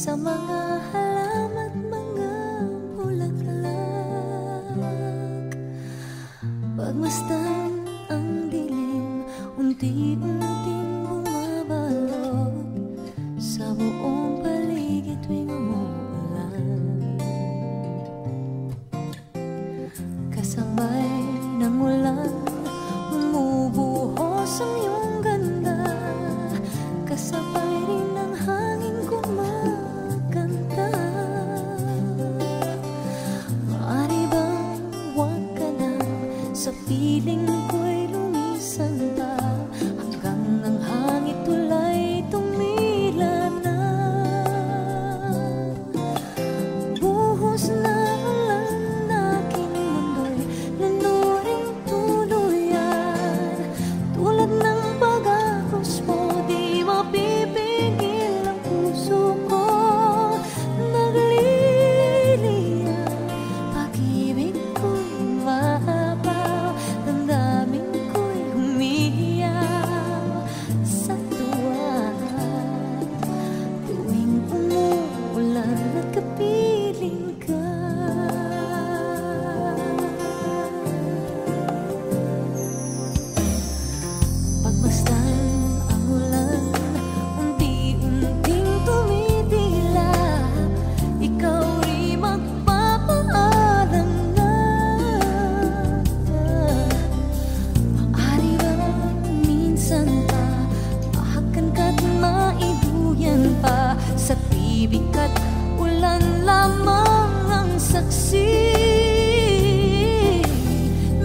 sa mga halaman at mga bulaklak. Pagmasdan ang dilim, unti-unting bumabalot sa buong paligid tuwing umuulan. Kasabay ng ulan, bumubuhos ang iyong ganda. Kasabay rin ng hangin kumakanta. Maaari bang huwag ka na sa piling ko'y lumisan pa, hanggang ang hangin tulay tumila na. Buhos na ulan na aking mundo'y lunuring tuluyan. Tulad ng pag-agos mo, di mapipigil ang puso ko. Nagliliyab, pag-ibig ko'y mahabaw, damdamin ko'y humihiyaw sa tuwa. Tuwing umuulan at kapiling ka, pagmasdan ang ulan, unti-unting tumitila. Ikaw rin magpapaalam na. Maaari ba minsan pa mahakan ka't maiduyan pa, sa tibig at ulan lamang ang saksi.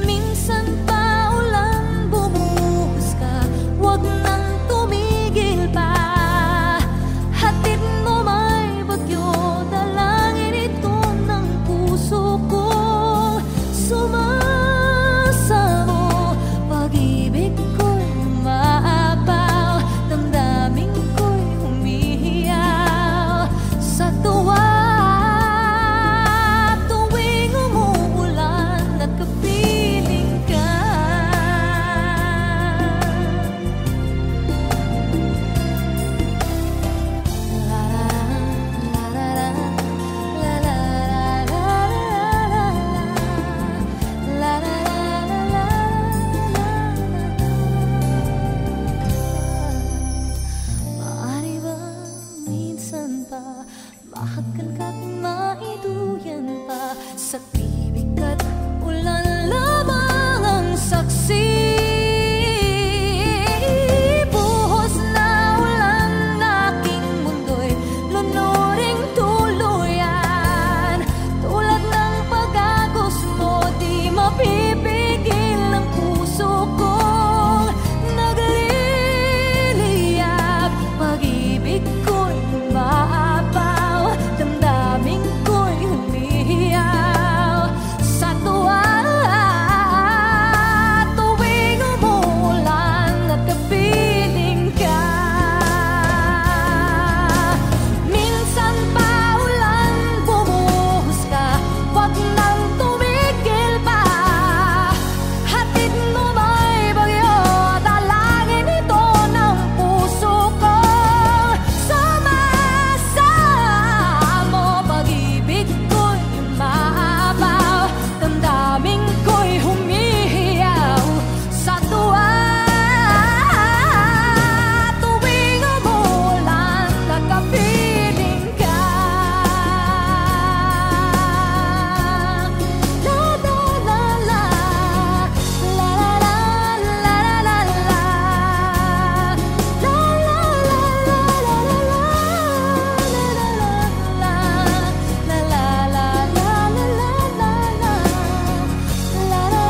Minsan pa ulan bumuhos ka, huwag nang tumigil pa. Hatid mo may bagyo, dalangin ito ng puso ko. Sumasamo, pag-ibig ko'y maabaw, damdamin ko'y humihiyaw sa tuwa. Tuwing umuulan at kapiling ka, maaari ba minsan pa mahakan ka't maiduyan pa, sa tibig at ulan lamang ang saksi. Buhos na ulan na aking mundo'y lunuring tuluyan. Tulad ng pag-agos mo, di mapipigil ang puso kong nagliliyab. Pag-ibig ko'y maabaw, damdamin ko'y humihiyaw sa tuwa. Tuwing umuulan at kapiling ka, minsan pa ulan bumuhos ka, huwag nang tumigil pa. Hatid mo may bagyo, dalangin ito ng puso ko. Sumasamo, pag-ibig ko'y maabaw, damdamin ko'y humihiyaw sa tuwa. Tuwing umuulan at kapiling ka, la la la la, la la la la la la, la la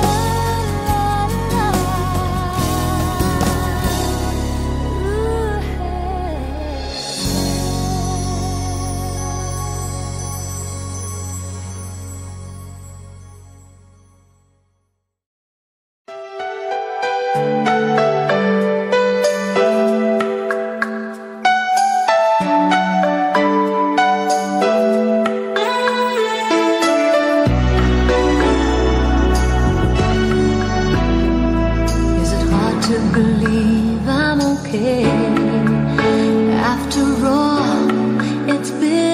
Is it hard to believe I'm okay? After all, it's been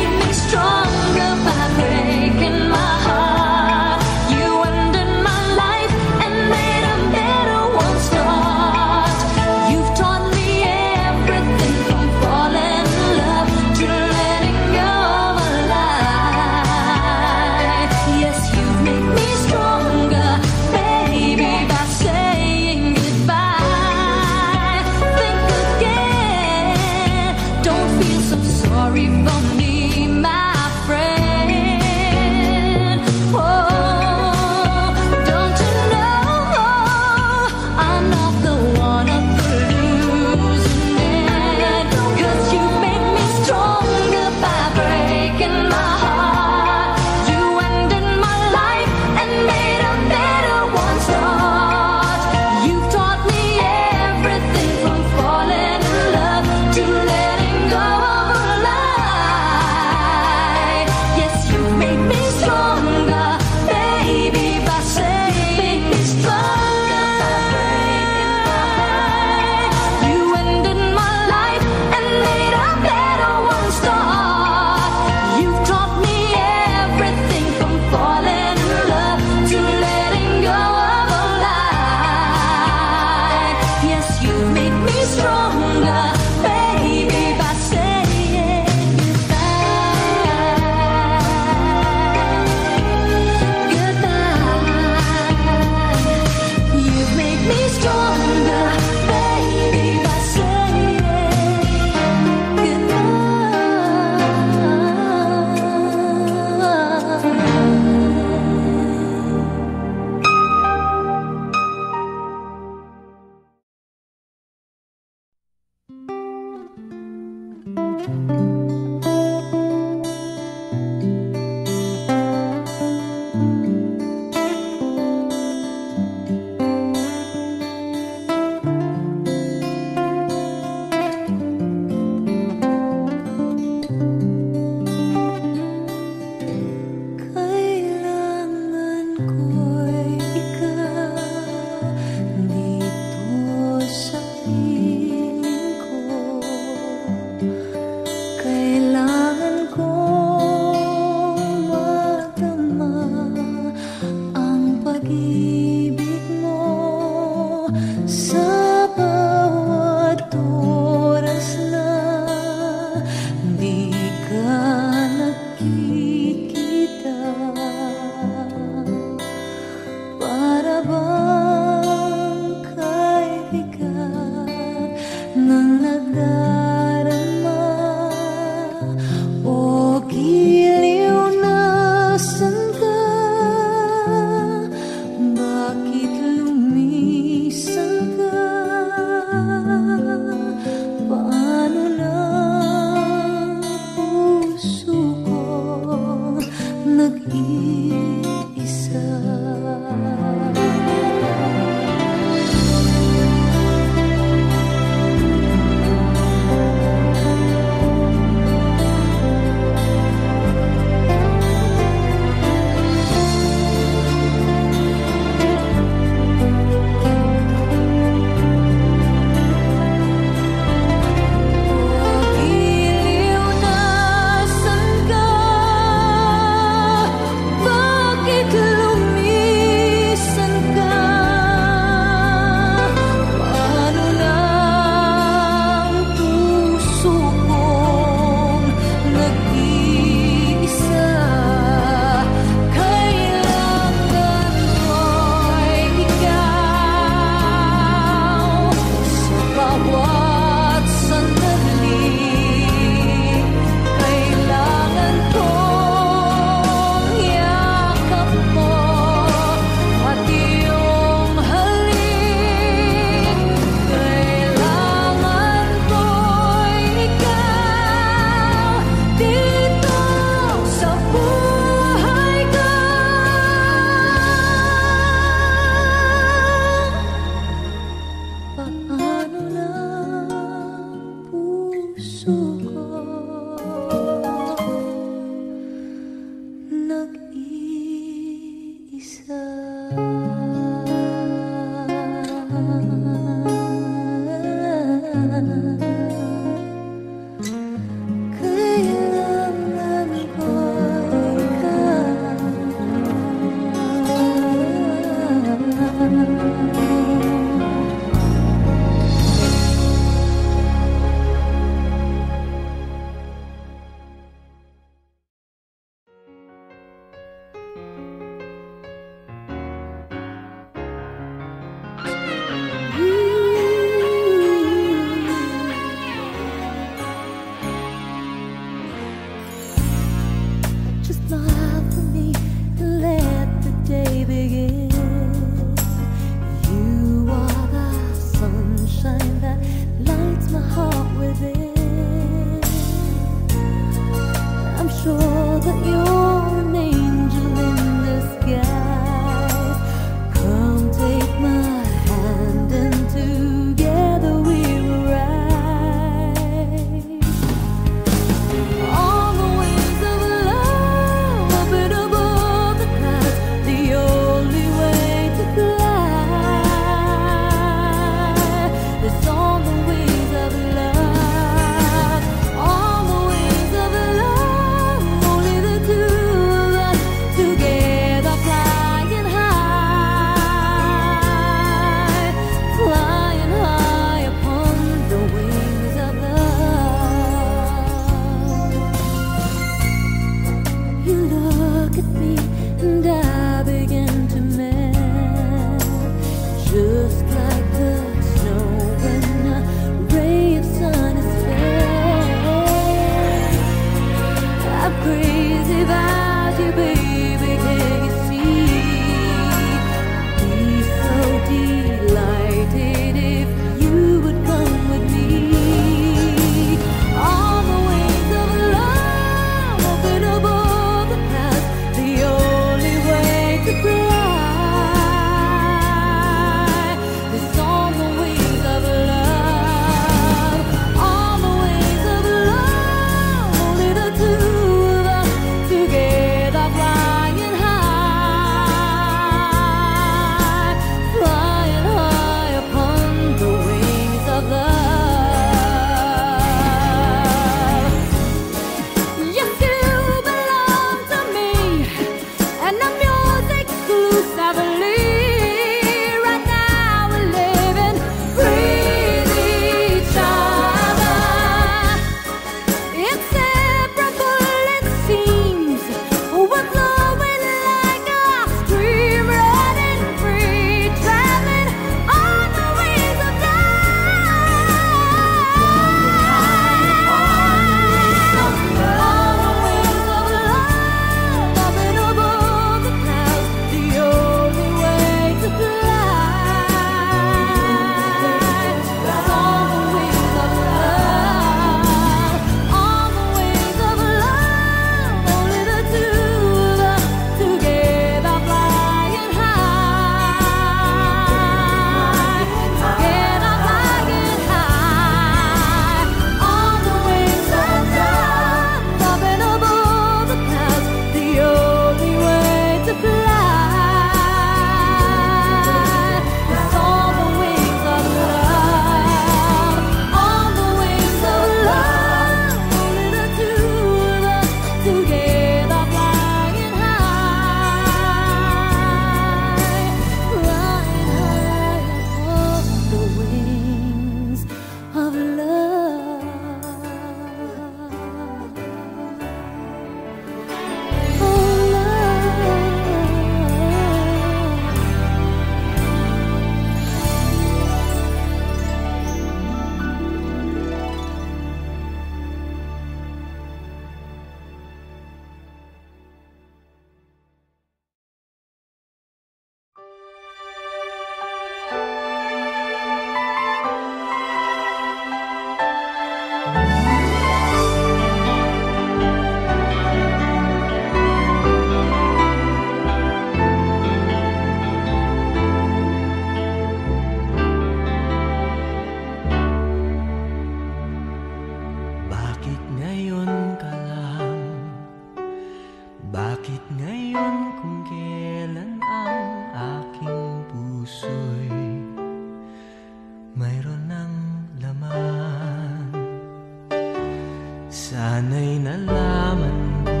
Sana'y nalaman ko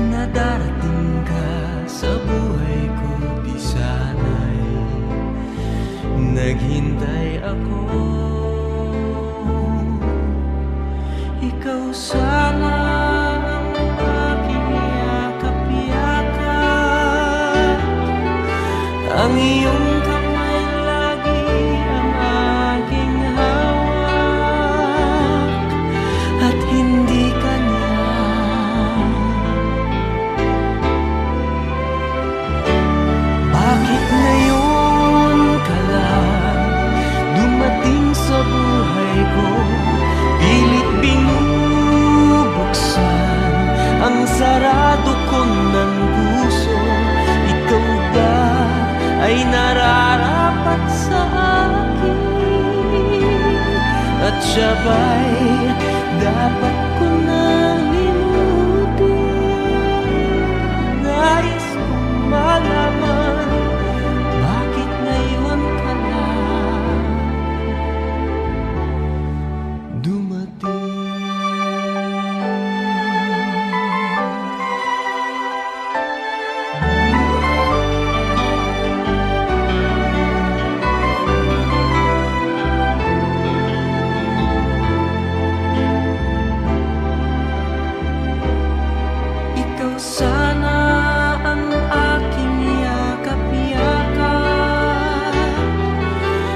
na darating ka sa buhay ko. Di sana'y naghintay ako. Ikaw sana ang aking yakap-yakap, ang iyong kamay lagi ang aking hawak, at hindi ka niya. Bakit ngayon ka lang dumating sa buhay ko? Pilit binubuksan ang sarado ko ng puso. Ikaw ba ay nararapat sa akin? At siya ba'y dapat ko na limutin? Nais kong malaman, bakit ngayon ka lang dumating? Ikaw sana ang aking yakap-yakap,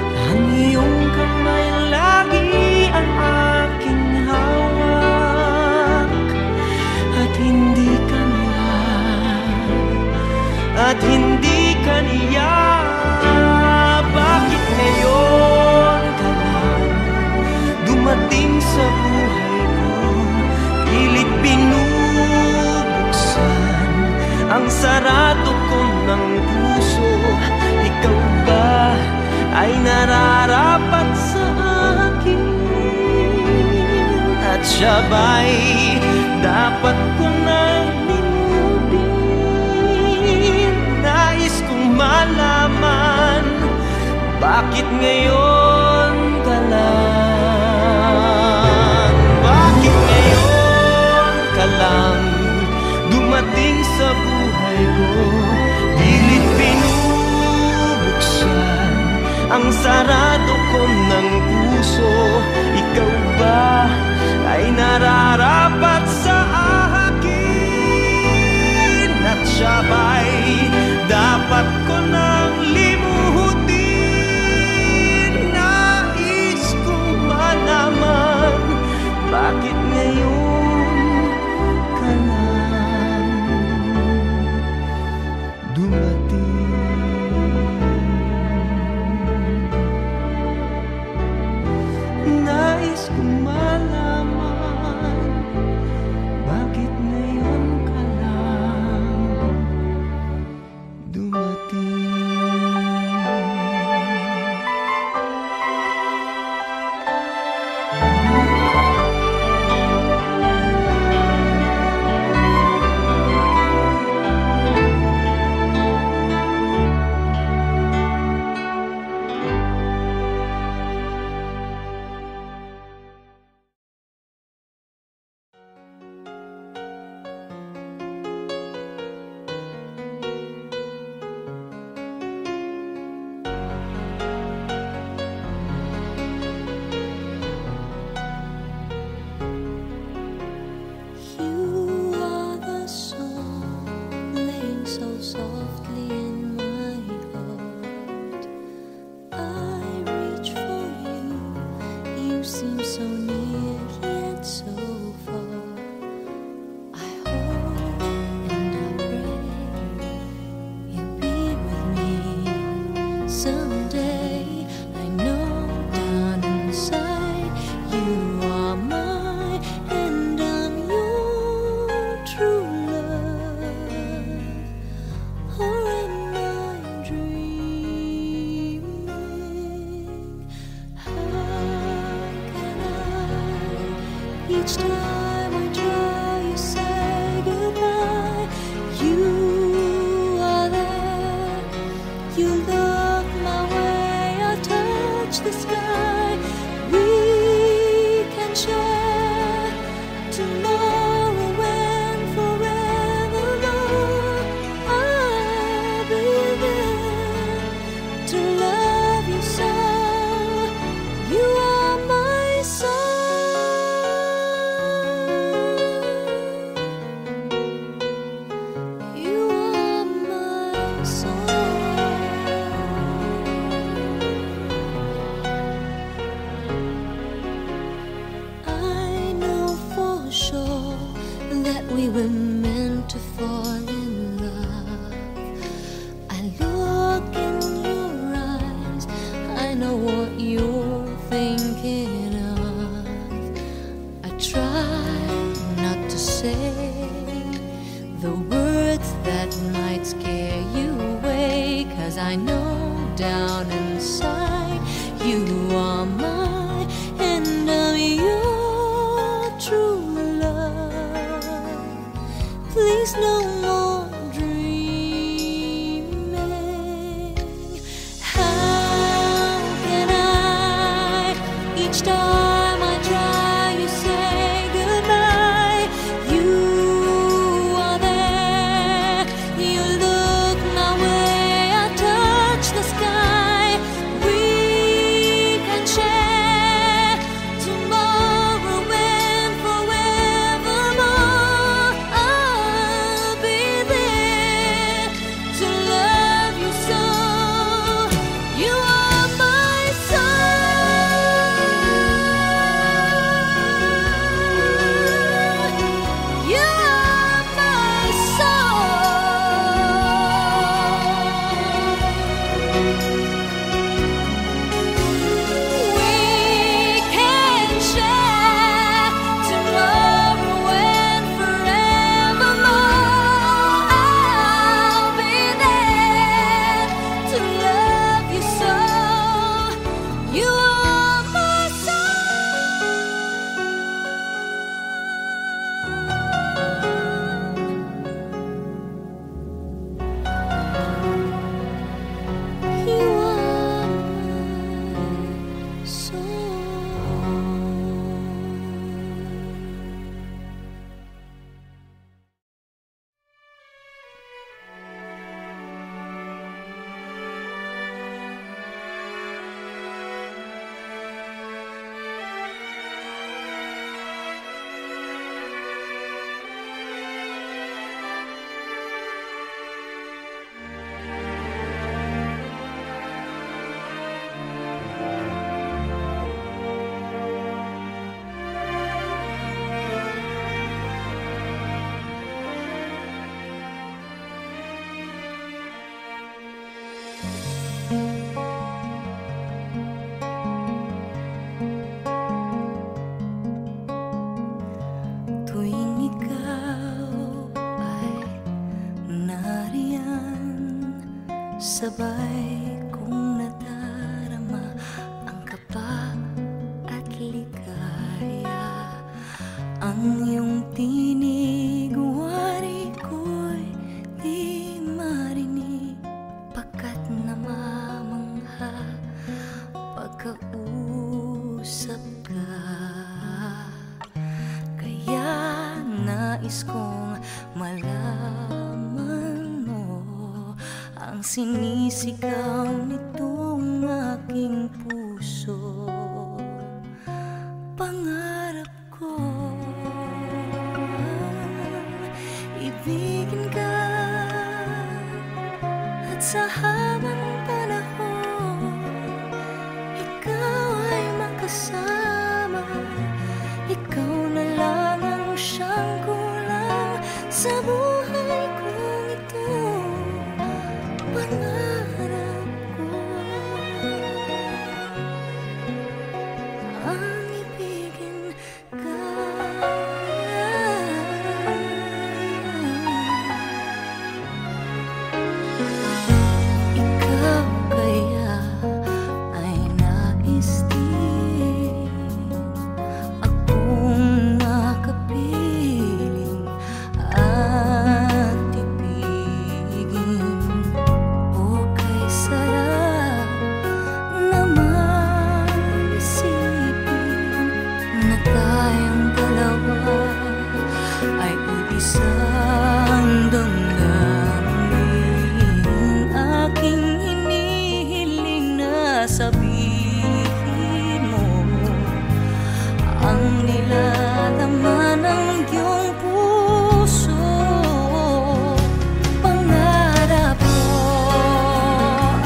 ang iyong kamay lagi ang aking hawak, at hindi ka niya, at hindi ka niya. Bakit ngayon ka lang dumating sa buhay ko? Pilit binubuksan ang sarado ko ng puso. Ikaw ba ay nararapat sa akin? At siya ba'y dapat ko nang limutin? Nais kong malaman, bakit ngayon ka lang? Bakit ngayon ka lang dumating sa buhay ko? Pilit binubuksan ang sarado ko ng puso. Ikaw ba ay nararapat sa akin? At siya ba'y dapat ko nang limutin? Nais kong malaman, bakit ngayon ka lang dumating? Nais kong malaman, bakit ngayon ka lang dumating? You are the song laying so softly in my heart. I reach for you, you seem so near yet so far. I hope and I pray you'll be with me someday. I know down inside you are mine, and I'm your true love. Or am I dreaming? How can I? Each time I try, you say goodbye. You are there. You look my way. I touch the sky. We can share we were meant to fall in love. I look in your eyes, I know what you're thinking of. I try not to say the words that might scare you away, 'cause I know down inside you are mine and I'm your true love. Please no more dreaming. How can I, each time I try, you say goodbye. You are there, you look my way, I touch the sky. We can share tomorrow and forevermore. I'll be there to love you so. You are my soul. You are my soul. We can share tomorrow and forevermore. I'll be there to love you so. You are my soul. You are my tuwing ikaw ay nariyan, sabay kong nadarama ang kaba at ligaya. Ang iyong tinig, wari ko'y di marinig, pagkat namamangha pagkausap ka. Kaya nais kong malaman mo ang sinisigaw nitong aking puso. Pangarap ko ibigin ka, at sa habang panahon ikaw ay makasama. Ikaw na lang ang siyang kulang sa buhay kong ito. Pangarap ko ang ibigin ka. Ikaw kaya ay nais din akong makapiling at ibigin. O kay sarap naman isipin na tayong dalawa ay isang damdamin. Aking hinihiling na sabihin mo ang nilalaman ng iyong puso. Pangarap ko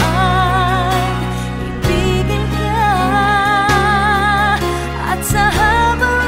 ay ibigin ka, at sa habang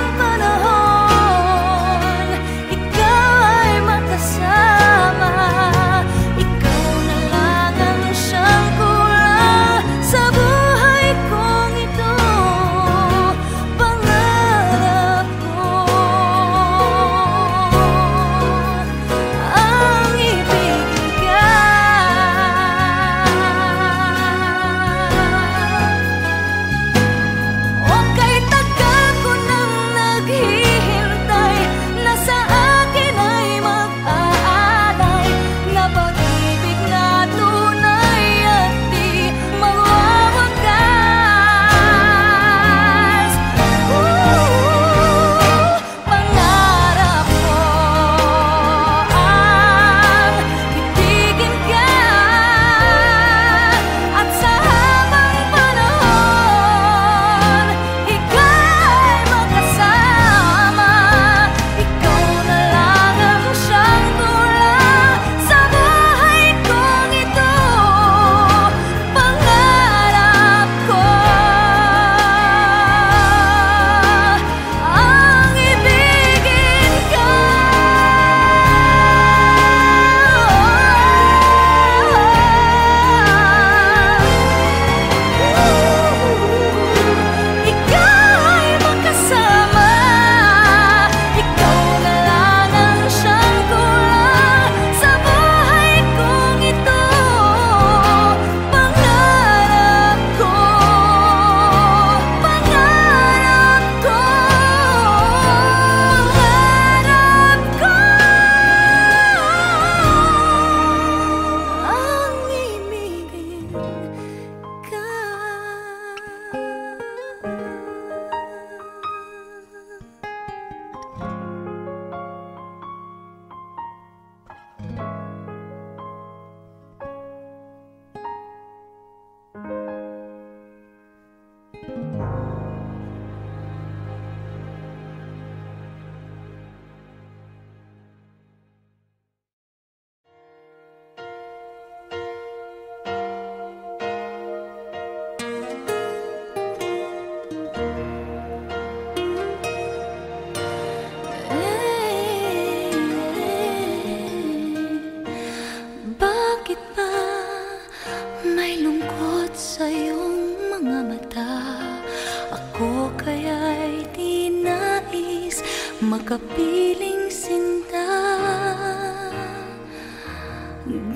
makapiling sinta.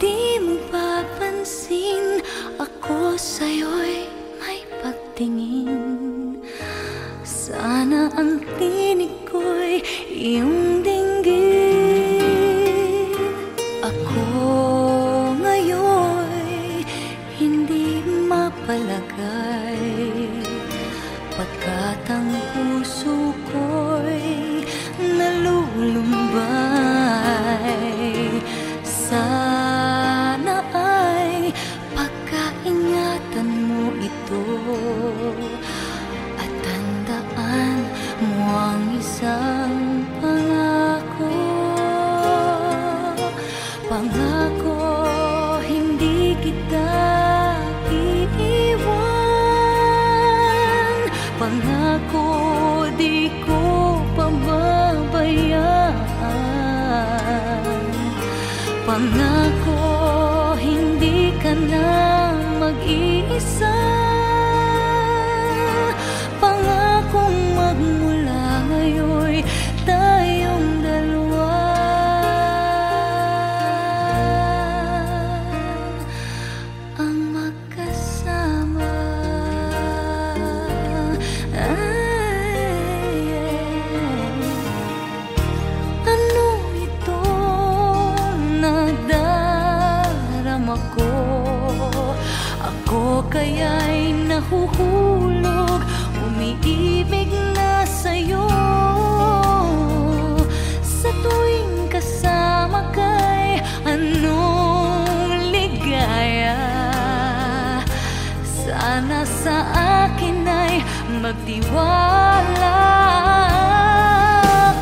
Di mo papansin, ako sa'yo'y may pagtingin. Sana ang tinig ko'y iyong dinggin. Ako ngayon'y hindi mapalagay, pagkat ang puso ko'y nalulumbay. Sana ay pagkaingatan mo ito at tandaan mo ang isang pangako. Pangako, hindi kita iiwan. Pangako, di ko pababayaan. Pangako, hindi ka na mag-iisa. Pangakong magmula ngayon'y tayong dalawa ang magkasama. Ano ito nagdarama ko? Ako kaya'y nahuhulog, umiibig na sa'yo. Sa tuwing kasama ka'y anong ligaya. Sana sa akin ay magtiwala.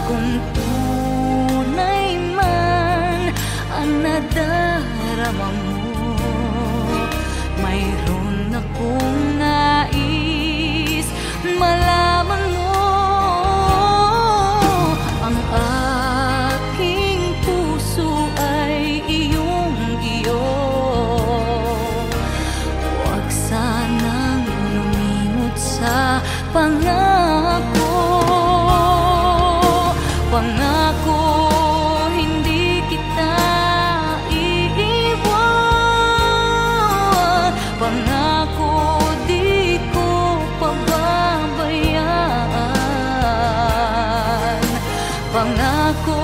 Kung tunay man ang nadarama mo, mayroon akong nais malaman mo. Ang aking puso ay iyong-iyo. Huwag sanang lumimot sa pangako. Pangako, hindi kita iiwan. Pangako, di ko pababayaan. Pangako,